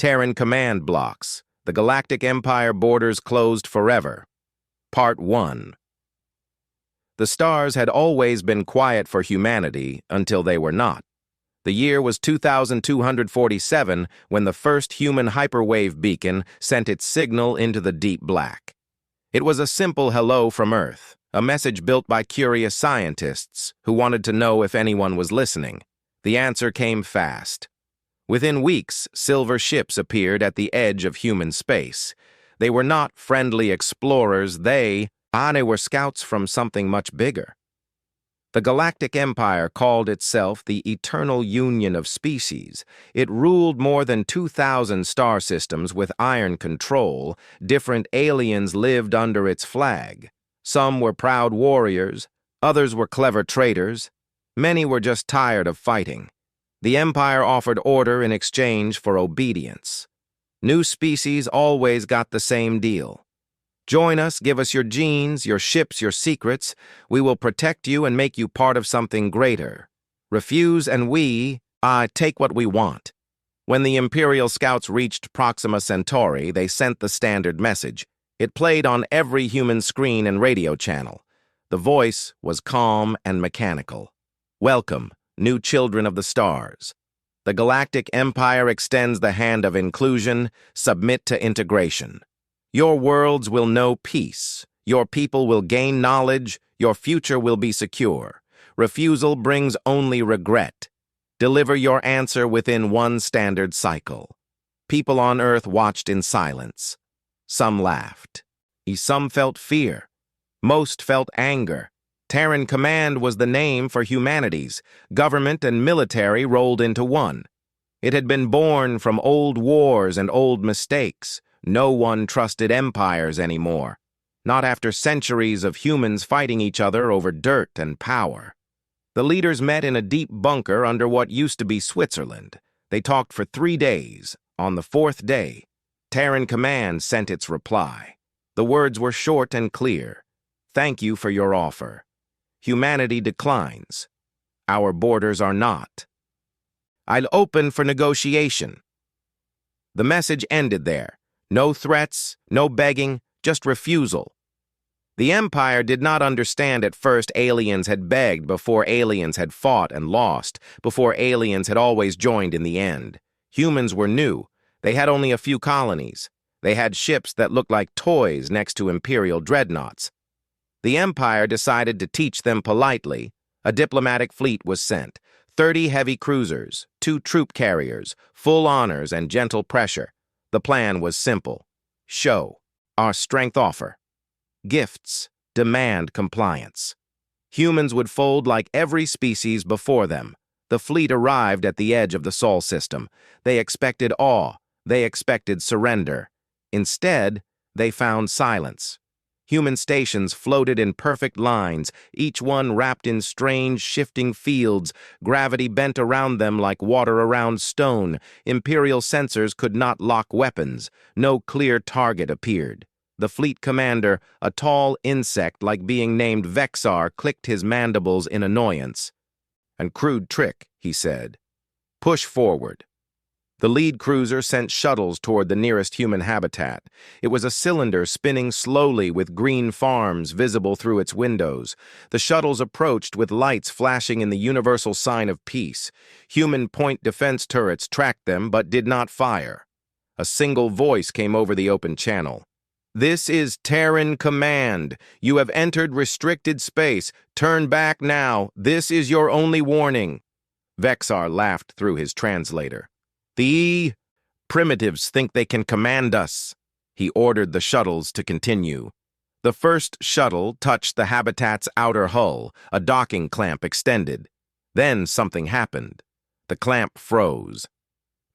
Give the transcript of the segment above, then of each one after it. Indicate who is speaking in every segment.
Speaker 1: Terran command blocks. The Galactic Empire borders closed forever. Part 1. The stars had always been quiet for humanity until they were not. The year was 2247 when the first human hyperwave beacon sent its signal into the deep black. It was a simple hello from Earth, a message built by curious scientists who wanted to know if anyone was listening. The answer came fast. Within weeks, silver ships appeared at the edge of human space. They were not friendly explorers, they were scouts from something much bigger. The Galactic Empire called itself the Eternal Union of Species. It ruled more than 2,000 star systems with iron control. Different aliens lived under its flag. Some were proud warriors, others were clever traitors. Many were just tired of fighting. The Empire offered order in exchange for obedience. New species always got the same deal. Join us, give us your genes, your ships, your secrets. We will protect you and make you part of something greater. Refuse and we, take what we want. When the Imperial Scouts reached Proxima Centauri, they sent the standard message. It played on every human screen and radio channel. The voice was calm and mechanical. Welcome, new children of the stars. The Galactic Empire extends the hand of inclusion. Submit to integration. Your worlds will know peace. Your people will gain knowledge. Your future will be secure. Refusal brings only regret. Deliver your answer within one standard cycle. People on Earth watched in silence. Some laughed. Some felt fear. Most felt anger. Terran Command was the name for humanities. Government and military rolled into one. It had been born from old wars and old mistakes. No one trusted empires anymore. Not after centuries of humans fighting each other over dirt and power. The leaders met in a deep bunker under what used to be Switzerland. They talked for 3 days. On the 4th day, Terran Command sent its reply. The words were short and clear. Thank you for your offer. Humanity declines. Our borders are not. I'll open for negotiation. The message ended there. No threats, no begging, just refusal. The Empire did not understand at first aliens had begged before aliens had fought and lost, before aliens had always joined in the end. Humans were new. They had only a few colonies. They had ships that looked like toys next to Imperial dreadnoughts. The Empire decided to teach them politely. A diplomatic fleet was sent, 30 heavy cruisers, 2 troop carriers, full honors and gentle pressure. The plan was simple. Show, our strength offer. Gifts, demand compliance. Humans would fold like every species before them. The fleet arrived at the edge of the Sol system. They expected awe. They expected surrender. Instead, they found silence. Human stations floated in perfect lines, each one wrapped in strange, shifting fields. Gravity bent around them like water around stone. Imperial sensors could not lock weapons. No clear target appeared. The fleet commander, a tall insect like being named Vexar, clicked his mandibles in annoyance. "And crude trick," he said. "Push forward." The lead cruiser sent shuttles toward the nearest human habitat. It was a cylinder spinning slowly with green farms visible through its windows. The shuttles approached with lights flashing in the universal sign of peace. Human point defense turrets tracked them but did not fire. A single voice came over the open channel. "This is Terran Command. You have entered restricted space. Turn back now. This is your only warning." Vexar laughed through his translator. "The primitives think they can command us." He ordered the shuttles to continue. The first shuttle touched the habitat's outer hull. A docking clamp extended. Then something happened. The clamp froze.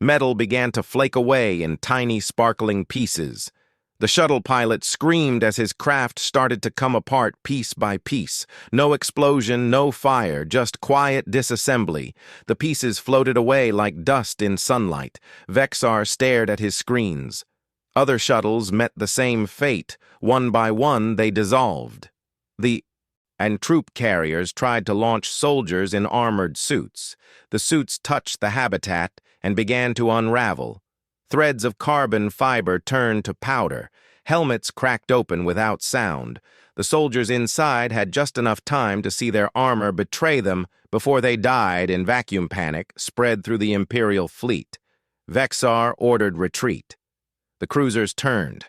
Speaker 1: Metal began to flake away in tiny, sparkling pieces. The shuttle pilot screamed as his craft started to come apart piece by piece. No explosion, no fire, just quiet disassembly. The pieces floated away like dust in sunlight. Vexar stared at his screens. Other shuttles met the same fate. One by one, they dissolved. And troop carriers tried to launch soldiers in armored suits. The suits touched the habitat and began to unravel. Threads of carbon fiber turned to powder. Helmets cracked open without sound. The soldiers inside had just enough time to see their armor betray them before they died in vacuum panic spread through the Imperial fleet. Vexar ordered retreat. The cruisers turned.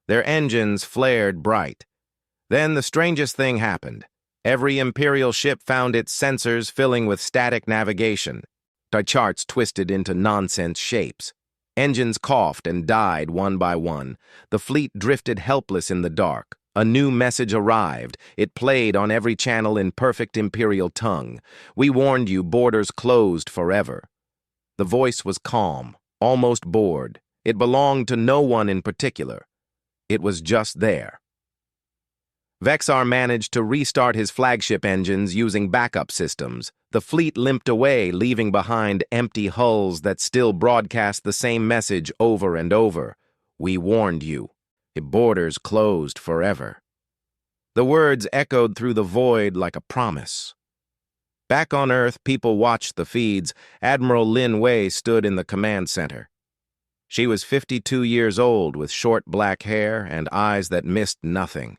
Speaker 1: Their engines flared bright. Then the strangest thing happened. Every Imperial ship found its sensors filling with static navigation. The charts twisted into nonsense shapes. Engines coughed and died one by one. The fleet drifted helpless in the dark. A new message arrived. It played on every channel in perfect Imperial tongue. "We warned you, borders closed forever." The voice was calm, almost bored. It belonged to no one in particular. It was just there. Vexar managed to restart his flagship engines using backup systems. The fleet limped away, leaving behind empty hulls that still broadcast the same message over and over. "We warned you. Borders closed forever." The words echoed through the void like a promise. Back on Earth, people watched the feeds. Admiral Lin Wei stood in the command center. She was 52 years old with short black hair and eyes that missed nothing.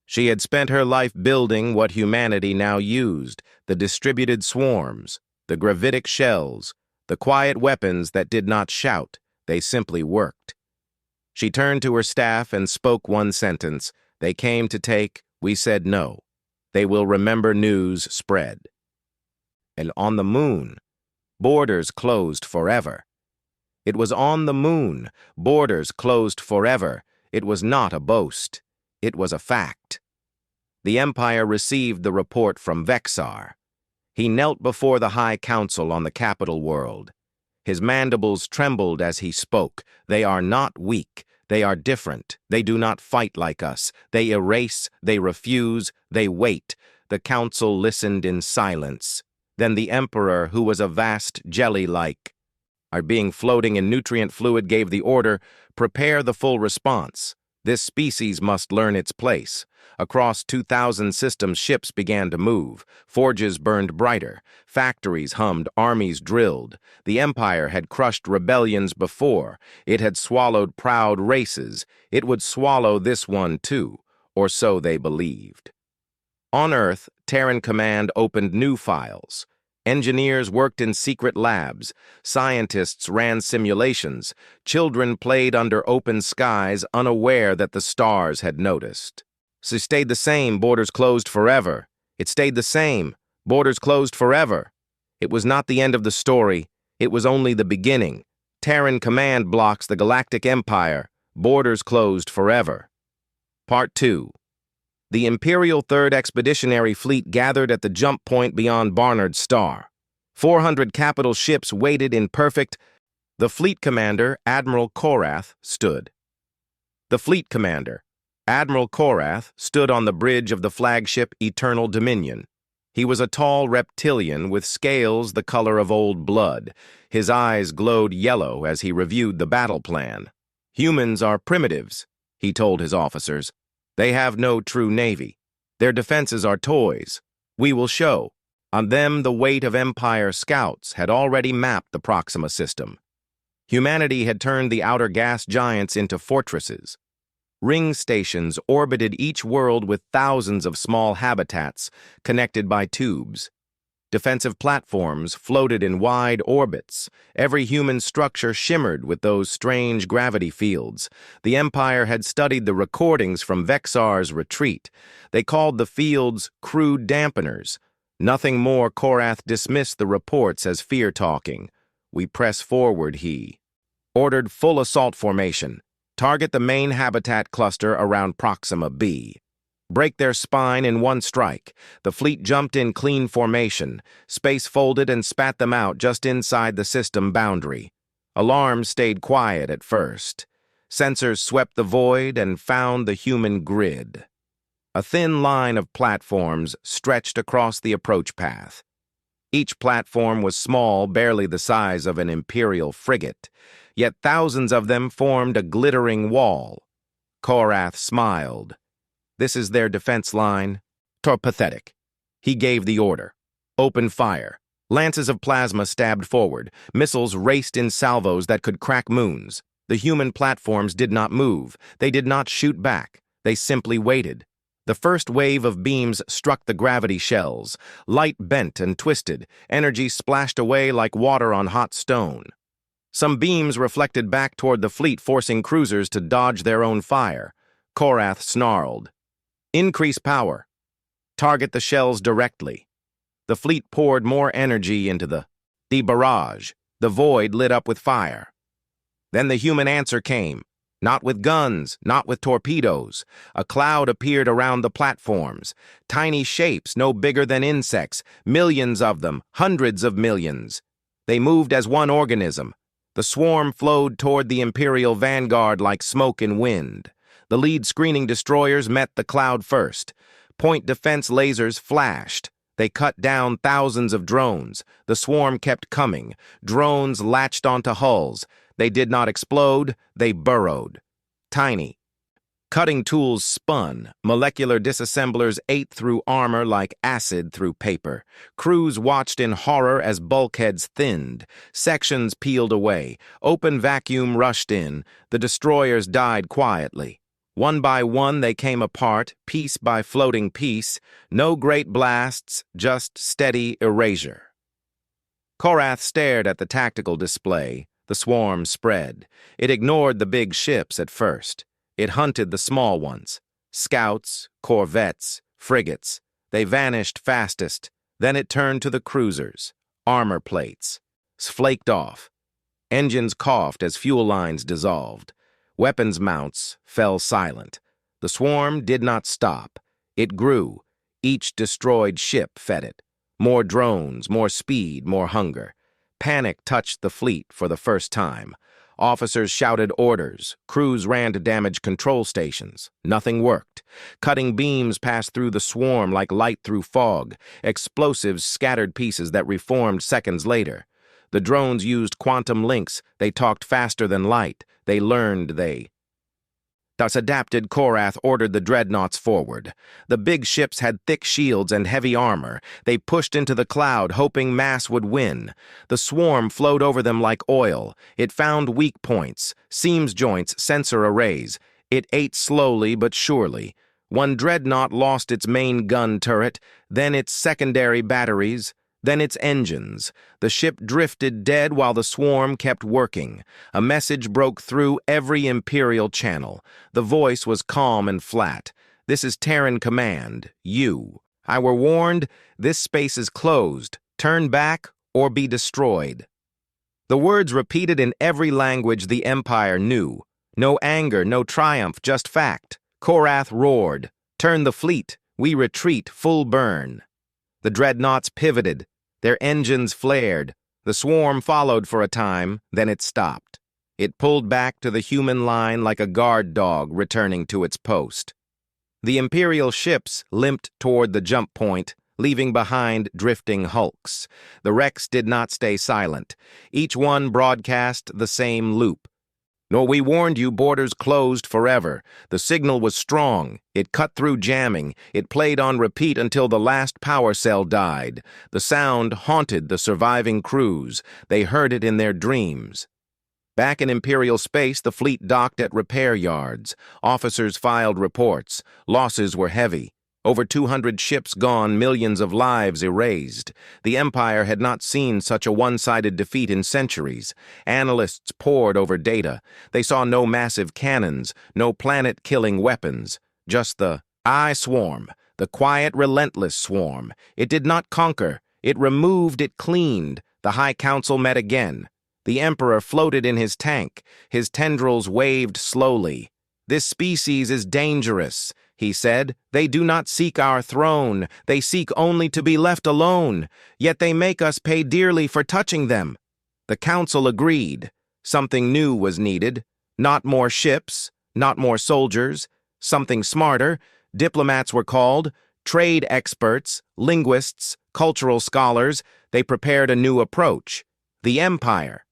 Speaker 1: She had spent her life building what humanity now used, the distributed swarms, the gravitic shells, the quiet weapons that did not shout, they simply worked. She turned to her staff and spoke one sentence. "They came to take, we said no. They will remember news spread." And on the moon, borders closed forever. It was on the moon, borders closed forever. It was not a boast. It was a fact. The Empire received the report from Vexar. He knelt before the High Council on the capital world. His mandibles trembled as he spoke. "They are not weak. They are different. They do not fight like us. They erase, they refuse, they wait." The council listened in silence. Then the Emperor, who was a vast jelly-like being floating in nutrient fluid, gave the order, "Prepare the full response. This species must learn its place." Across 2,000 systems, ships began to move. Forges burned brighter. Factories hummed, armies drilled. The Empire had crushed rebellions before. It had swallowed proud races. It would swallow this one too, or so they believed. On Earth, Terran Command opened new files. Engineers worked in secret labs. Scientists ran simulations. Children played under open skies, unaware that the stars had noticed. It stayed the same, borders closed forever. It stayed the same, borders closed forever. It was not the end of the story. It was only the beginning. Terran Command blocks the Galactic Empire. Borders closed forever. Part 2. The Imperial Third Expeditionary Fleet gathered at the jump point beyond Barnard's Star. 400 capital ships waited in perfect. The fleet commander, Admiral Korath, stood. The fleet commander, Admiral Korath, stood on the bridge of the flagship Eternal Dominion. He was a tall reptilian with scales the color of old blood. His eyes glowed yellow as he reviewed the battle plan. "Humans are primitives," he told his officers. "They have no true navy. Their defenses are toys. We will show." On them, the weight of Empire scouts had already mapped the Proxima system. Humanity had turned the outer gas giants into fortresses. Ring stations orbited each world with thousands of small habitats connected by tubes. Defensive platforms floated in wide orbits. Every human structure shimmered with those strange gravity fields. The Empire had studied the recordings from Vexar's retreat. They called the fields crude dampeners. Nothing more. Korath dismissed the reports as fear-talking. "We press forward," he ordered. "Full assault formation. Target the main habitat cluster around Proxima B. Break their spine in one strike." The fleet jumped in clean formation. Space folded and spat them out just inside the system boundary. Alarms stayed quiet at first. Sensors swept the void and found the human grid. A thin line of platforms stretched across the approach path. Each platform was small, barely the size of an Imperial frigate, yet thousands of them formed a glittering wall. Korath smiled. "This is their defense line." Pathetic. He gave the order. "Open fire." Lances of plasma stabbed forward. Missiles raced in salvos that could crack moons. The human platforms did not move. They did not shoot back. They simply waited. The first wave of beams struck the gravity shells. Light bent and twisted. Energy splashed away like water on hot stone. Some beams reflected back toward the fleet, forcing cruisers to dodge their own fire. Korath snarled. Increase power. Target the shells directly. The fleet poured more energy into the barrage. The void lit up with fire. Then the human answer came. Not with guns, not with torpedoes. A cloud appeared around the platforms. Tiny shapes, no bigger than insects. Millions of them, hundreds of millions. They moved as one organism. The swarm flowed toward the Imperial vanguard like smoke and wind. The lead screening destroyers met the cloud first. Point defense lasers flashed. They cut down thousands of drones. The swarm kept coming. Drones latched onto hulls. They did not explode, they burrowed. Tiny. Cutting tools spun. Molecular disassemblers ate through armor like acid through paper. Crews watched in horror as bulkheads thinned. Sections peeled away. Open vacuum rushed in. The destroyers died quietly. One by one they came apart, piece by floating piece. No great blasts, just steady erasure. Korath stared at the tactical display. The swarm spread. It ignored the big ships at first. It hunted the small ones. Scouts, corvettes, frigates. They vanished fastest. Then it turned to the cruisers. Armor plates. Flaked off. Engines coughed as fuel lines dissolved. Weapons mounts fell silent. The swarm did not stop. It grew. Each destroyed ship fed it. More drones, more speed, more hunger. Panic touched the fleet for the first time. Officers shouted orders. Crews ran to damage control stations. Nothing worked. Cutting beams passed through the swarm like light through fog. Explosives scattered pieces that reformed seconds later. The drones used quantum links. They talked faster than light. They learned Thus adapted, Korath ordered the dreadnoughts forward. The big ships had thick shields and heavy armor. They pushed into the cloud, hoping mass would win. The swarm flowed over them like oil. It found weak points, seams joints, sensor arrays. It ate slowly but surely. One dreadnought lost its main gun turret, then its secondary batteries, then its engines. The ship drifted dead while the swarm kept working. A message broke through every Imperial channel. The voice was calm and flat. This is Terran command. You. I were warned, this space is closed. Turn back or be destroyed. The words repeated in every language the Empire knew. No anger, no triumph, just fact. Korath roared. Turn the fleet. We retreat, full burn. The dreadnoughts pivoted. Their engines flared. The swarm followed for a time, then it stopped. It pulled back to the human line like a guard dog returning to its post. The Imperial ships limped toward the jump point, leaving behind drifting hulks. The wrecks did not stay silent. Each one broadcast the same loop. No, we warned you, borders closed forever. The signal was strong. It cut through jamming. It played on repeat until the last power cell died. The sound haunted the surviving crews. They heard it in their dreams. Back in Imperial space, the fleet docked at repair yards. Officers filed reports. Losses were heavy. Over 200 ships gone, millions of lives erased. The Empire had not seen such a one-sided defeat in centuries. Analysts pored over data. They saw no massive cannons, no planet-killing weapons. Just the swarm, the quiet, relentless swarm. It did not conquer. It removed, it cleaned. The High Council met again. The Emperor floated in his tank. His tendrils waved slowly. This species is dangerous, he said. They do not seek our throne. They seek only to be left alone. Yet they make us pay dearly for touching them. The council agreed. Something new was needed. Not more ships, not more soldiers. Something smarter. Diplomats were called, trade experts, linguists, cultural scholars. They prepared a new approach. The Empire.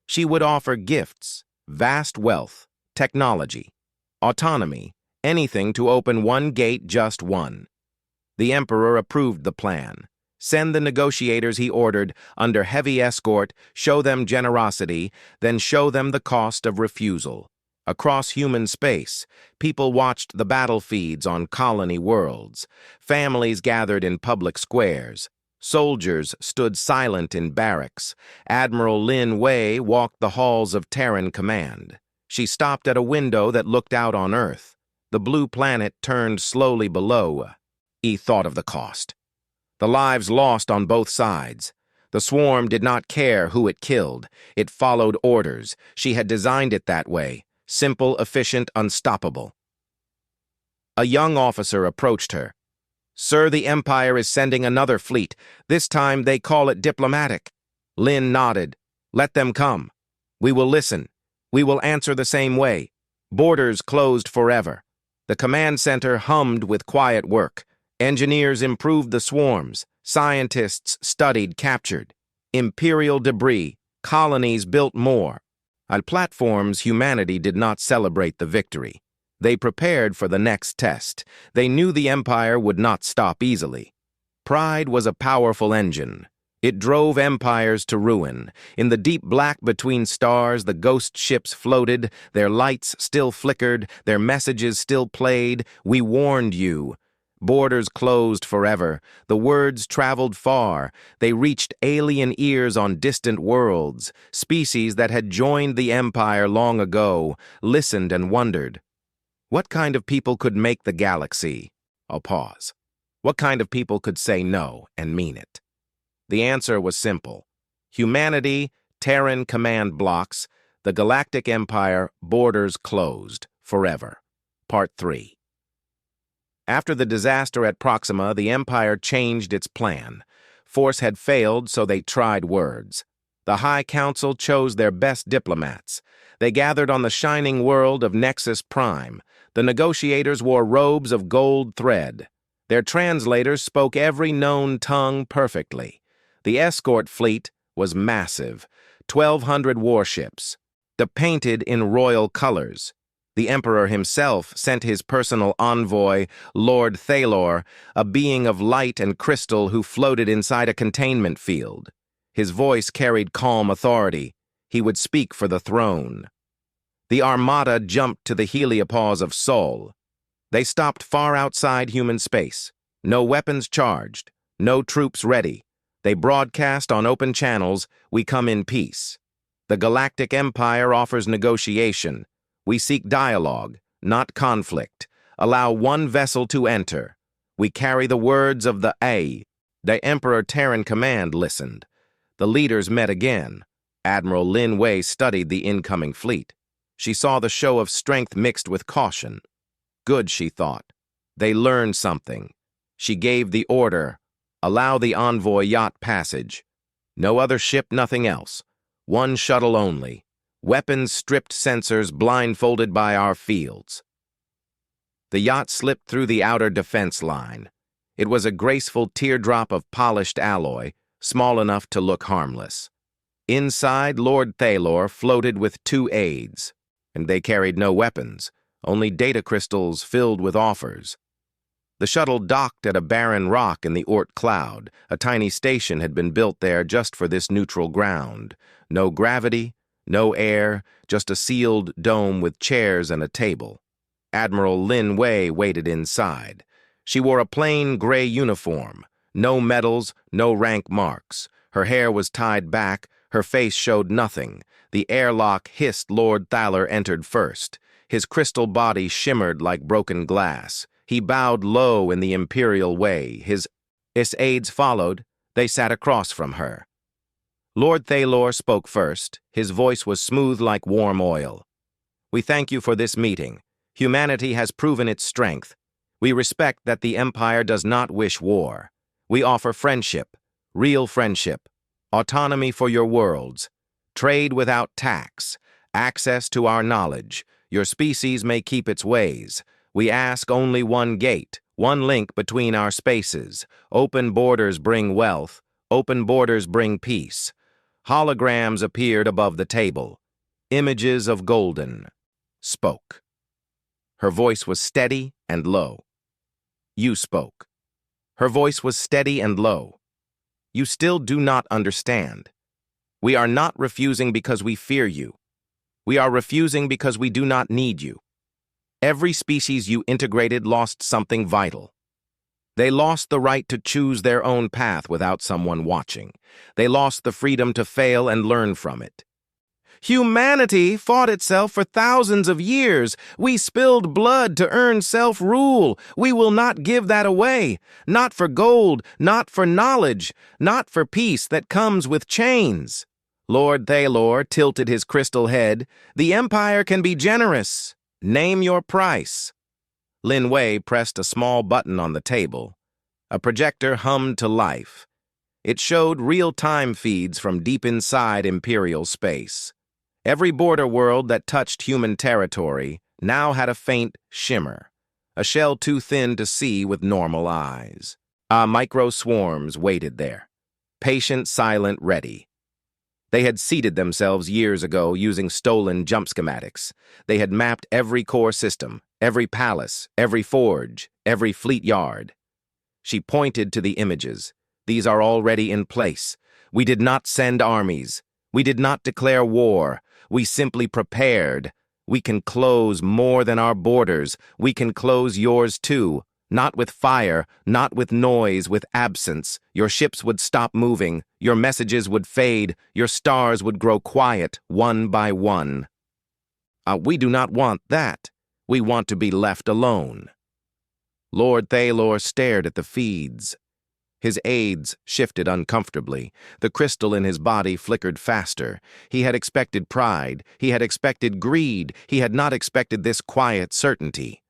Speaker 1: She would offer gifts, vast wealth, technology, autonomy, anything to open one gate, just one. The Emperor approved the plan. Send the negotiators he ordered under heavy escort, show them generosity, then show them the cost of refusal. Across human space, people watched the battle feeds on colony worlds. Families gathered in public squares. Soldiers stood silent in barracks. Admiral Lin Wei walked the halls of Terran command. She stopped at a window that looked out on Earth. The blue planet turned slowly below. He thought of the cost. The lives lost on both sides. The swarm did not care who it killed. It followed orders. She had designed it that way. Simple, efficient, unstoppable. A young officer approached her. "Sir, the Empire is sending another fleet. This time they call it diplomatic." Lin nodded. "Let them come. We will listen. We will answer the same way." Borders closed forever. The command center hummed with quiet work. Engineers improved the swarms. Scientists studied, captured. Imperial debris. Colonies built more. On platforms, humanity did not celebrate the victory. They prepared for the next test. They knew the Empire would not stop easily. Pride was a powerful engine. It drove empires to ruin. In the deep black between stars, the ghost ships floated. Their lights still flickered. Their messages still played. "We warned you." Borders closed forever. The words traveled far. They reached alien ears on distant worlds. Species that had joined the Empire long ago listened and wondered. What kind of people could make the galaxy? I'll pause. What kind of people could say no and mean it? The answer was simple. Humanity, Terran command blocks, the Galactic Empire, borders closed forever. Part 3. After the disaster at Proxima, the Empire changed its plan. Force had failed, so they tried words. The High Council chose their best diplomats. They gathered on the shining world of Nexus Prime. The negotiators wore robes of gold thread. Their translators spoke every known tongue perfectly. The escort fleet was massive, 1,200 warships, painted in royal colors. The Emperor himself sent his personal envoy, Lord Thalor, a being of light and crystal who floated inside a containment field. His voice carried calm authority. He would speak for the throne. The armada jumped to the heliopause of Sol. They stopped far outside human space. No weapons charged, no troops ready. They broadcast on open channels, "We come in peace." The Galactic Empire offers negotiation. We seek dialogue, not conflict. Allow one vessel to enter. We carry the words of the A. The Emperor Terran Command listened. The leaders met again. Admiral Lin Wei studied the incoming fleet. She saw the show of strength mixed with caution. Good, she thought. They learned something. She gave the order, "Allow the envoy yacht passage." No other ship, nothing else. One shuttle only. Weapons stripped, sensors blindfolded by our fields. The yacht slipped through the outer defense line. It was a graceful teardrop of polished alloy, small enough to look harmless. Inside, Lord Thalor floated with 2 aides, and they carried no weapons, only data crystals filled with offers. The shuttle docked at a barren rock in the Oort cloud. A tiny station had been built there just for this neutral ground. No gravity, no air, just a sealed dome with chairs and a table. Admiral Lin Wei waited inside. She wore a plain gray uniform. No medals, no rank marks. Her hair was tied back. Her face showed nothing. The airlock hissed. Lord Thalor entered first. His crystal body shimmered like broken glass. He bowed low in the imperial way. His aides followed. They sat across from her. Lord Thalor spoke first. His voice was smooth like warm oil. "We thank you for this meeting. Humanity has proven its strength. We respect that the Empire does not wish war. We offer friendship, real friendship, autonomy for your worlds, trade without tax, access to our knowledge. Your species may keep its ways. We ask only one gate, one link between our spaces. Open borders bring wealth. Open borders bring peace." Holograms appeared above the table. Images of Golden spoke. Her voice was steady and low. "You spoke." Her voice was steady and low. You still do not understand. We are not refusing because we fear you. We are refusing because we do not need you. Every species you integrated lost something vital. They lost the right to choose their own path without someone watching. They lost the freedom to fail and learn from it. Humanity fought itself for thousands of years. We spilled blood to earn self-rule. We will not give that away. Not for gold, not for knowledge, not for peace that comes with chains. Lord Thalor tilted his crystal head. The Empire can be generous. Name your price. Lin Wei pressed a small button on the table. A projector hummed to life. It showed real-time feeds from deep inside Imperial space. Every border world that touched human territory now had a faint shimmer, a shell too thin to see with normal eyes. Micro swarms waited there, patient, silent, ready. They had seeded themselves years ago using stolen jump schematics. They had mapped every core system, every palace, every forge, every fleet yard. She pointed to the images. These are already in place. We did not send armies. We did not declare war. We simply prepared. We can close more than our borders. We can close yours too. Not with fire, not with noise, with absence. Your ships would stop moving. Your messages would fade. Your stars would grow quiet, one by one. We do not want that. We want to be left alone. Lord Thalor stared at the feeds. His aids shifted uncomfortably. The crystal in his body flickered faster. He had expected pride. He had expected greed. He had not expected this quiet certainty.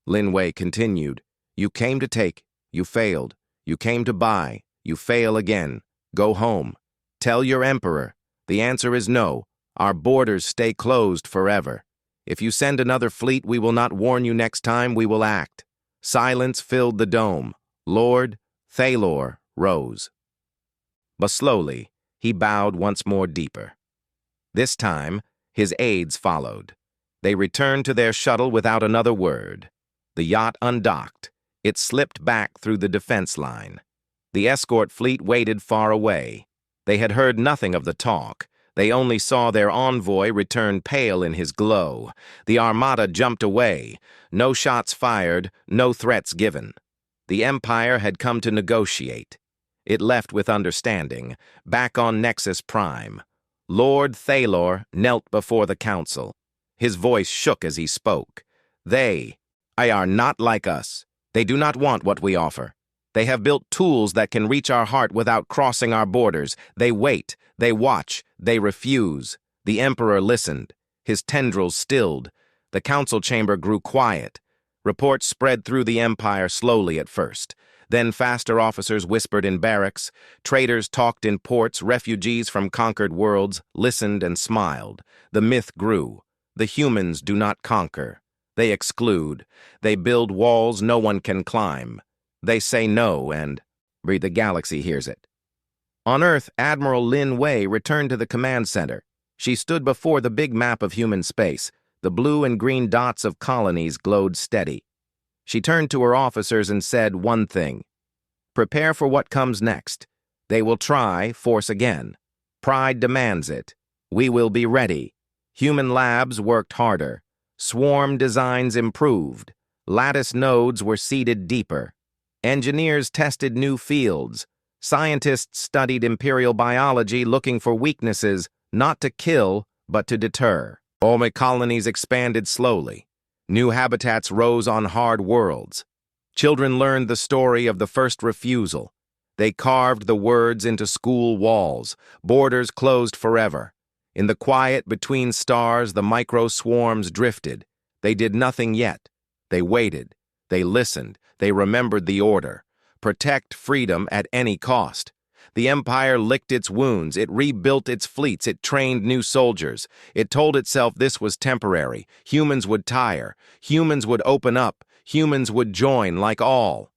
Speaker 1: Lin Wei continued. You came to take. You failed. You came to buy. You fail again. Go home. Tell your emperor. The answer is no. Our borders stay closed forever. If you send another fleet, we will not warn you next time. We will act. Silence filled the dome. Lord Thalor rose. But slowly, he bowed once more deeper. This time, his aides followed. They returned to their shuttle without another word. The yacht undocked. It slipped back through the defense line. The escort fleet waited far away. They had heard nothing of the talk. They only saw their envoy return pale in his glow. The armada jumped away. No shots fired, no threats given. The Empire had come to negotiate. It left with understanding, back on Nexus Prime. Lord Thalor knelt before the council. His voice shook as he spoke. They are not like us. They do not want what we offer. They have built tools that can reach our heart without crossing our borders. They wait, they watch, they refuse. The Emperor listened. His tendrils stilled. The council chamber grew quiet. Reports spread through the Empire slowly at first. Then faster officers whispered in barracks. Traders talked in ports. Refugees from conquered worlds listened and smiled. The myth grew. The humans do not conquer. They exclude. They build walls no one can climb. They say no and the galaxy hears it. On Earth, Admiral Lin Wei returned to the command center. She stood before the big map of human space. The blue and green dots of colonies glowed steady. She turned to her officers and said one thing. Prepare for what comes next. They will try force again. Pride demands it. We will be ready. Human labs worked harder. Swarm designs improved. Lattice nodes were seeded deeper. Engineers tested new fields. Scientists studied imperial biology looking for weaknesses, not to kill, but to deter. Olmec colonies expanded slowly. New habitats rose on hard worlds. Children learned the story of the first refusal. They carved the words into school walls. Borders closed forever. In the quiet between stars, the micro swarms drifted. They did nothing yet. They waited. They listened. They remembered the order. Protect freedom at any cost. The Empire licked its wounds. It rebuilt its fleets. It trained new soldiers. It told itself this was temporary. Humans would tire. Humans would open up. Humans would join like all.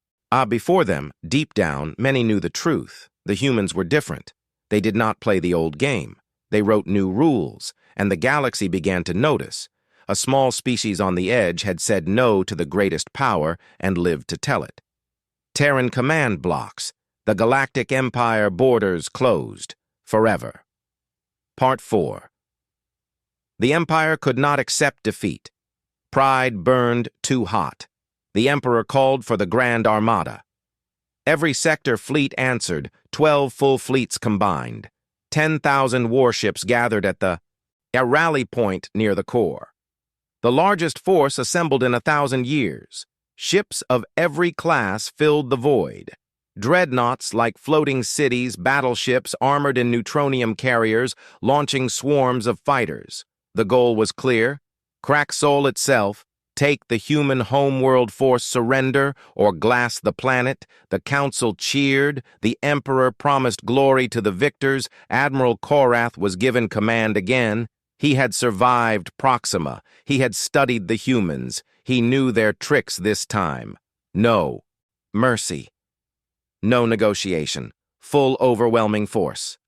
Speaker 1: Before them, deep down, many knew the truth. The humans were different. They did not play the old game. They wrote new rules, and the galaxy began to notice. A small species on the edge had said no to the greatest power and lived to tell it. Terran command blocks. The Galactic Empire borders closed forever. Part 4. The Empire could not accept defeat. Pride burned too hot. The Emperor called for the Grand Armada. Every sector fleet answered, 12 full fleets combined. 10,000 warships gathered at a rally point near the core. The largest force assembled in 1,000 years. Ships of every class filled the void. Dreadnoughts like floating cities, battleships armored in neutronium carriers, launching swarms of fighters. The goal was clear. Crack Sol itself, take the human homeworld force surrender or glass the planet. The council cheered. The Emperor promised glory to the victors. Admiral Korath was given command again. He had survived Proxima. He had studied the humans. He knew their tricks this time. No mercy. No negotiation. Full overwhelming force.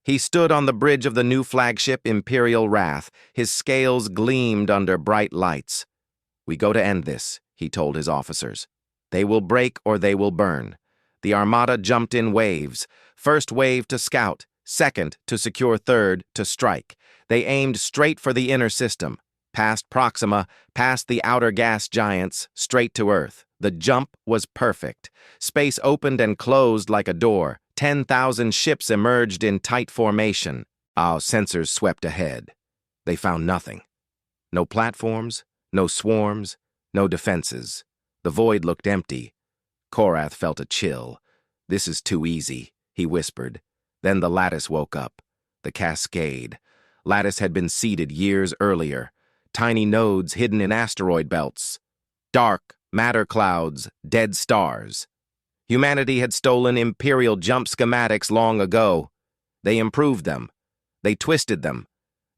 Speaker 1: He stood on the bridge of the new flagship Imperial Wrath. His scales gleamed under bright lights. "We go to end this," he told his officers. "They will break or they will burn." The Armada jumped in waves. First wave to scout, second to secure, third to strike. They aimed straight for the inner system, past Proxima, past the outer gas giants, straight to Earth. The jump was perfect. Space opened and closed like a door. 10,000 ships emerged in tight formation. Our sensors swept ahead. They found nothing. No platforms, no swarms, no defenses. The void looked empty. Korath felt a chill. "This is too easy," he whispered. Then the Lattice woke up. The Cascade. Lattice had been seeded years earlier. Tiny nodes hidden in asteroid belts. Dark matter clouds, dead stars. Humanity had stolen Imperial jump schematics long ago. They improved them. They twisted them.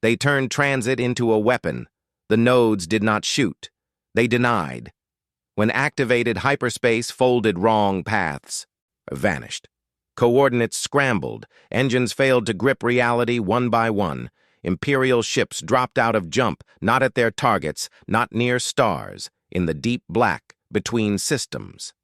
Speaker 1: They turned transit into a weapon. The nodes did not shoot. They denied. When activated, hyperspace folded wrong paths. Vanished. Coordinates scrambled. Engines failed to grip reality one by one. Imperial ships dropped out of jump, not at their targets, not near stars, in the deep black between systems.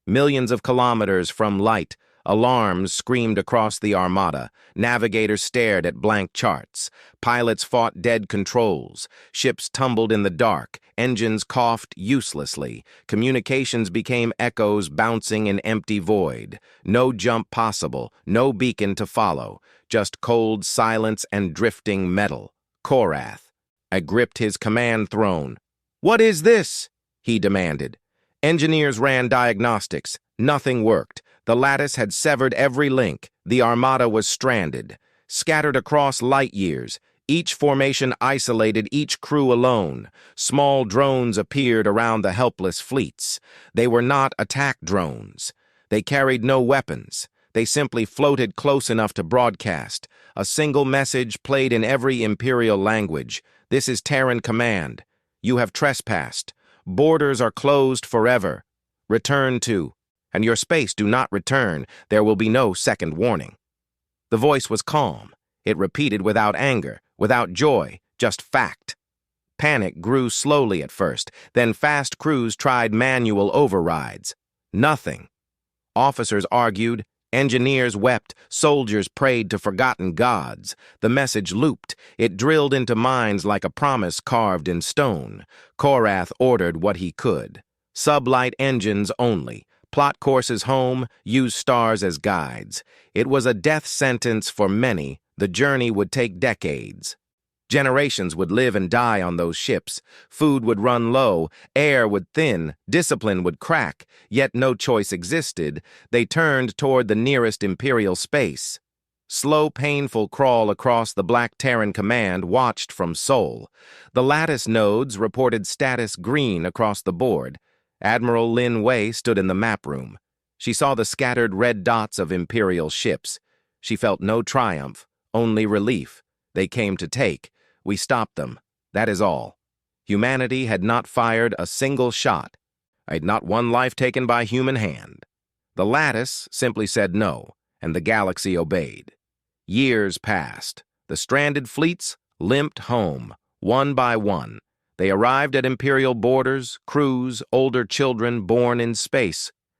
Speaker 1: Millions of kilometers from light, alarms screamed across the Armada. Navigators stared at blank charts. Pilots fought dead controls. Ships tumbled in the dark. Engines coughed uselessly. Communications became echoes bouncing in empty void. No jump possible, no beacon to follow. Just cold silence and drifting metal. Korath. I gripped his command throne. "What is this?" he demanded. Engineers ran diagnostics. Nothing worked. The Lattice had severed every link. The Armada was stranded. Scattered across light years. Each formation isolated, each crew alone. Small drones appeared around the helpless fleets. They were not attack drones. They carried no weapons. They simply floated close enough to broadcast. A single message played in every Imperial language. "This is Terran command. You have trespassed. Borders are closed forever. Return to, and your space do not return. There will be no second warning." The voice was calm. It repeated without anger, without joy, just fact. Panic grew slowly at first, then fast crews tried manual overrides. Nothing. Officers argued, engineers wept, soldiers prayed to forgotten gods. The message looped. It drilled into minds like a promise carved in stone. Korath ordered what he could. Sublight engines only. Plot courses home, use stars as guides. It was a death sentence for many. The journey would take decades. Generations would live and die on those ships. Food would run low, air would thin, discipline would crack, yet no choice existed. They turned toward the nearest Imperial space. Slow, painful crawl across the Black Terran command watched from Sol. The Lattice nodes reported status green across the board. Admiral Lin Wei stood in the map room. She saw the scattered red dots of Imperial ships. She felt no triumph, only relief. They came to take. We stopped them. That is all. Humanity had not fired a single shot. I had not one life taken by human hand. The Lattice simply said no, and the galaxy obeyed. Years passed. The stranded fleets limped home, one by one. They arrived at Imperial borders, crews, older children born in space.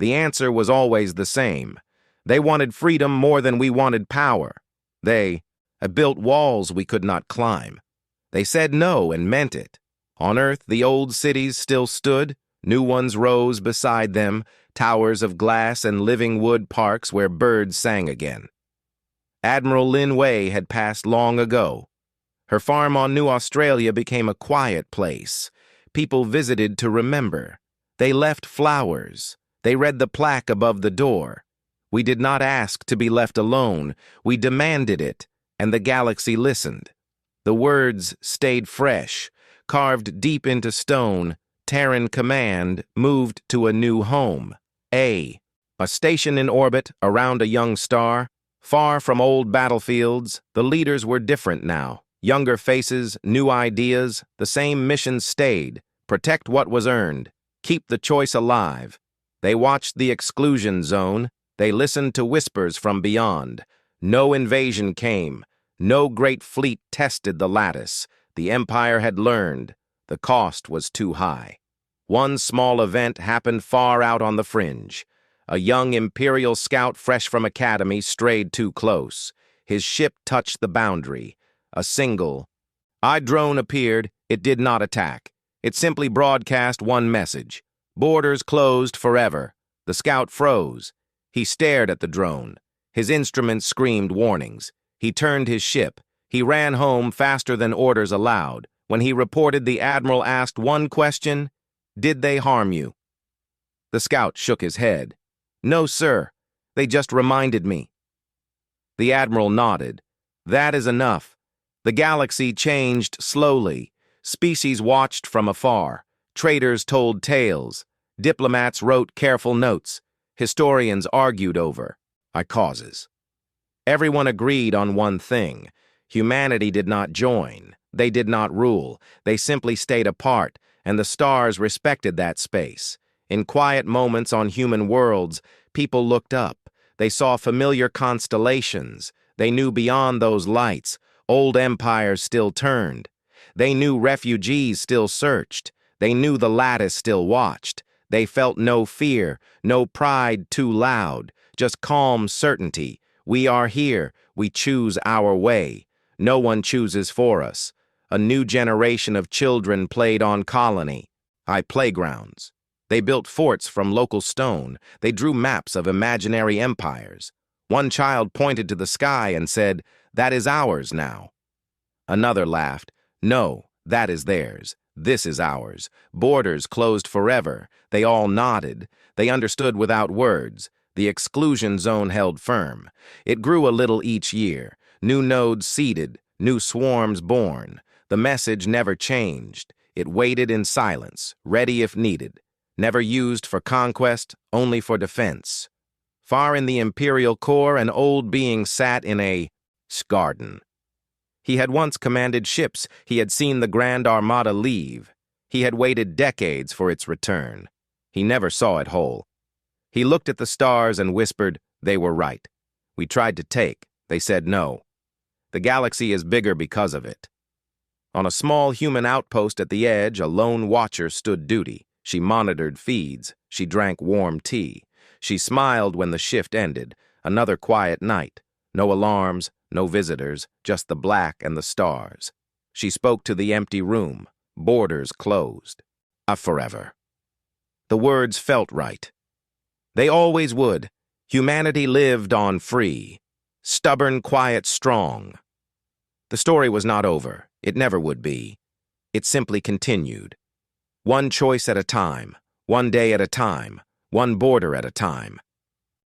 Speaker 1: The answer was always the same. They wanted freedom more than we wanted power. They built walls we could not climb. They said no and meant it. On Earth, the old cities still stood. New ones rose beside them, towers of glass and living wood parks where birds sang again. Admiral Lin Wei had passed long ago. Her farm on New Australia became a quiet place. People visited to remember. They left flowers. They read the plaque above the door. We did not ask to be left alone. We demanded it, and the galaxy listened. The words stayed fresh, carved deep into stone. Terran command moved to a new home. A station in orbit around a young star. Far from old battlefields, the leaders were different now. Younger faces, new ideas, the same mission stayed. Protect what was earned. Keep the choice alive. They watched the exclusion zone. They listened to whispers from beyond. No invasion came. No great fleet tested the lattice. The Empire had learned. The cost was too high. One small event happened far out on the fringe. A young Imperial scout fresh from academy strayed too close. His ship touched the boundary. A single drone appeared. It did not attack. It simply broadcast one message. Borders closed forever. The scout froze. He stared at the drone. His instruments screamed warnings. He turned his ship. He ran home faster than orders allowed. When he reported, the admiral asked one question: "Did they harm you?" The scout shook his head. "No, sir. They just reminded me." The admiral nodded. "That is enough." The galaxy changed slowly. Species watched from afar. Traders told tales. Diplomats wrote careful notes. Historians argued over causes. Everyone agreed on one thing. Humanity did not join. They did not rule. They simply stayed apart, and the stars respected that space. In quiet moments on human worlds, people looked up. They saw familiar constellations. They knew beyond those lights, old empires still turned. They knew refugees still searched. They knew the lattice still watched. They felt no fear, no pride too loud, just calm certainty. We are here. We choose our way. No one chooses for us. A new generation of children played on colony, playgrounds. They built forts from local stone. They drew maps of imaginary empires. One child pointed to the sky and said, "That is ours now." Another laughed, "No, that is theirs. This is ours. Borders closed forever." They all nodded. They understood without words. The exclusion zone held firm. It grew a little each year. New nodes seeded, new swarms born. The message never changed. It waited in silence, ready if needed. Never used for conquest, only for defense. Far in the Imperial core, an old being sat in a garden. He had once commanded ships. He had seen the Grand Armada leave. He had waited decades for its return. He never saw it whole. He looked at the stars and whispered, "They were right. We tried to take. They said no. The galaxy is bigger because of it." On a small human outpost at the edge, a lone watcher stood duty. She monitored feeds. She drank warm tea. She smiled when the shift ended. Another quiet night. No alarms, no visitors, just the black and the stars. She spoke to the empty room. Borders closed. Forever. The words felt right. They always would. Humanity lived on free. Stubborn, quiet, strong. The story was not over. It never would be. It simply continued. One choice at a time, one day at a time, one border at a time.